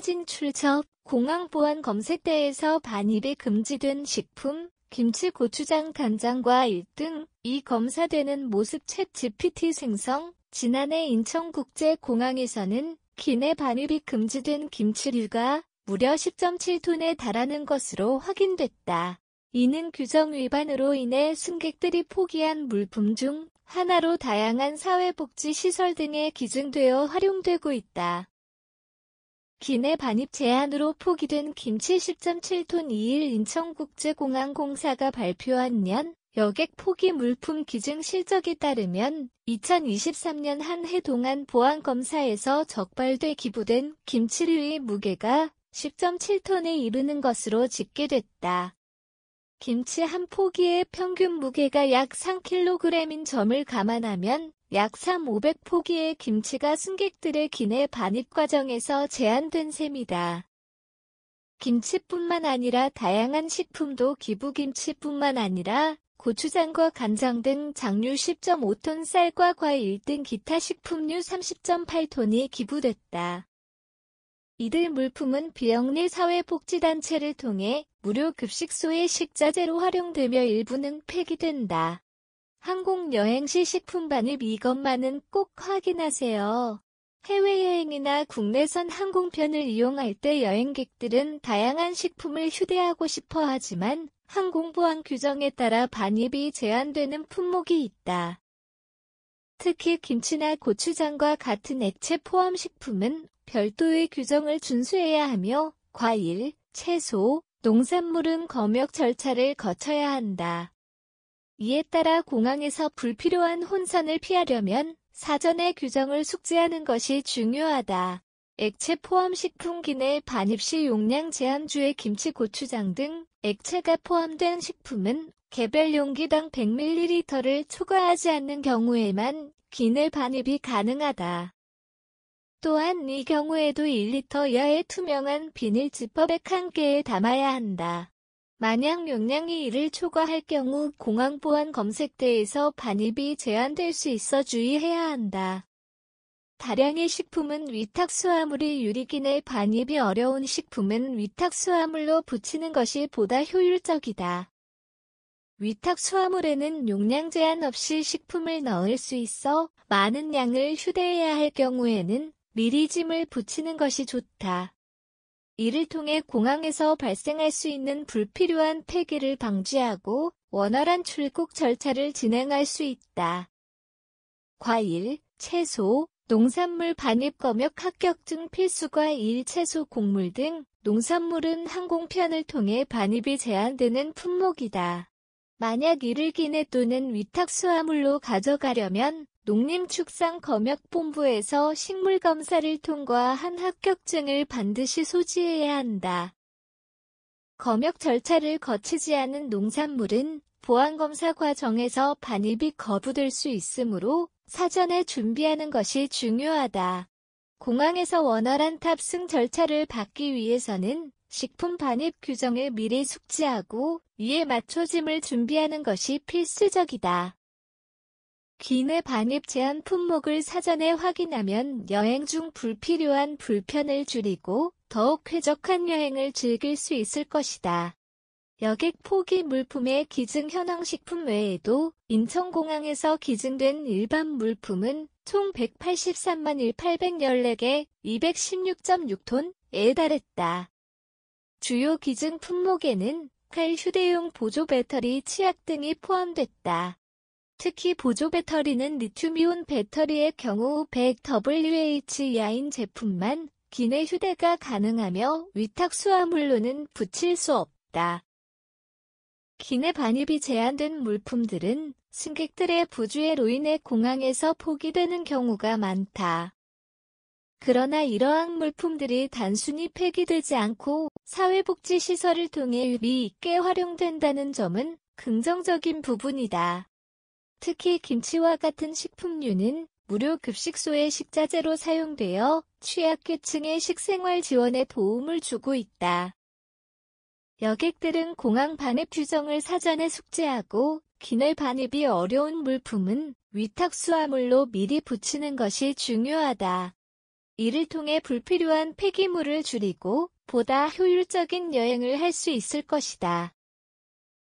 사진 출처 공항보안 검색대에서 반입이 금지된 식품, 김치, 고추장, 간장과 1등, 이 검사되는 모습 챗 GPT 생성. 지난해 인천국제공항에서는 기내 반입이 금지된 김치류가 무려 10.7톤에 달하는 것으로 확인됐다. 이는 규정 위반으로 인해 승객들이 포기한 물품 중 하나로 다양한 사회복지시설 등에 기증되어 활용되고 있다. 기내 반입 제한으로 포기된 김치 10.7톤 2일 인천국제공항공사가 발표한 년 여객 포기 물품 기증 실적에 따르면 2023년 한 해 동안 보안검사에서 적발돼 기부된 김치류의 무게가 10.7톤에 이르는 것으로 집계됐다. 김치 한 포기의 평균 무게가 약 3kg인 점을 감안하면 약 3,500포기의 김치가 승객들의 기내 반입 과정에서 제한된 셈이다. 김치뿐만 아니라 다양한 식품도 기부김치뿐만 아니라 고추장과 간장 등 장류 10.5톤, 쌀과 과일 등 기타 식품류 30.8톤이 기부됐다. 이들 물품은 비영리 사회복지단체를 통해 무료 급식소의 식자재로 활용되며 일부는 폐기된다. 항공여행 시 식품 반입 이것만은 꼭 확인하세요. 해외여행이나 국내선 항공편을 이용할 때 여행객들은 다양한 식품을 휴대하고 싶어 하지만 항공보안 규정에 따라 반입이 제한되는 품목이 있다. 특히 김치나 고추장과 같은 액체 포함 식품은 별도의 규정을 준수해야 하며 과일, 채소, 농산물은 검역 절차를 거쳐야 한다. 이에 따라 공항에서 불필요한 혼선을 피하려면 사전에 규정을 숙지하는 것이 중요하다. 액체 포함 식품 기내 반입 시 용량 제한주의 김치, 고추장 등 액체가 포함된 식품은 개별 용기당 100ml를 초과하지 않는 경우에만 기내 반입이 가능하다. 또한 이 경우에도 1리터 이하의 투명한 비닐 지퍼백 1개에 담아야 한다. 만약 용량이 이를 초과할 경우 공항보안 검색대에서 반입이 제한될 수 있어 주의해야 한다. 다량의 식품은 위탁수화물이 유리기내 반입이 어려운 식품은 위탁수화물로 붙이는 것이 보다 효율적이다. 위탁수화물에는 용량 제한 없이 식품을 넣을 수 있어 많은 양을 휴대해야 할 경우에는 미리 짐을 붙이는 것이 좋다. 이를 통해 공항에서 발생할 수 있는 불필요한 폐기를 방지하고 원활한 출국 절차를 진행할 수 있다. 과일, 채소, 농산물 반입 검역 합격증 필수 과일, 채소, 곡물 등 농산물은 항공편을 통해 반입이 제한되는 품목이다. 만약 이를 기내 또는 위탁수화물로 가져가려면 농림축산검역본부에서 식물검사를 통과한 합격증을 반드시 소지해야 한다. 검역 절차를 거치지 않은 농산물은 보안검사 과정에서 반입이 거부될 수 있으므로 사전에 준비하는 것이 중요하다. 공항에서 원활한 탑승 절차를 받기 위해서는 식품 반입 규정을 미리 숙지하고 이에 맞춰 짐을 준비하는 것이 필수적이다. 기내 반입 제한 품목을 사전에 확인하면 여행 중 불필요한 불편을 줄이고 더욱 쾌적한 여행을 즐길 수 있을 것이다. 여객 포기 물품의 기증 현황 식품 외에도 인천공항에서 기증된 일반 물품은 총 183만 1,814개, 216.6톤에 달했다. 주요 기증 품목에는 칼, 휴대용 보조 배터리, 치약 등이 포함됐다. 특히 보조 배터리는 리튬이온 배터리의 경우 100WH 이하인 제품만 기내 휴대가 가능하며 위탁수화물로는 붙일 수 없다. 기내 반입이 제한된 물품들은 승객들의 부주의로 인해 공항에서 포기되는 경우가 많다. 그러나 이러한 물품들이 단순히 폐기되지 않고 사회복지시설을 통해 의미 있게 활용된다는 점은 긍정적인 부분이다. 특히 김치와 같은 식품류는 무료 급식소의 식자재로 사용되어 취약계층의 식생활 지원에 도움을 주고 있다. 여객들은 공항 반입 규정을 사전에 숙지하고 기내 반입이 어려운 물품은 위탁수화물로 미리 붙이는 것이 중요하다. 이를 통해 불필요한 폐기물을 줄이고 보다 효율적인 여행을 할 수 있을 것이다.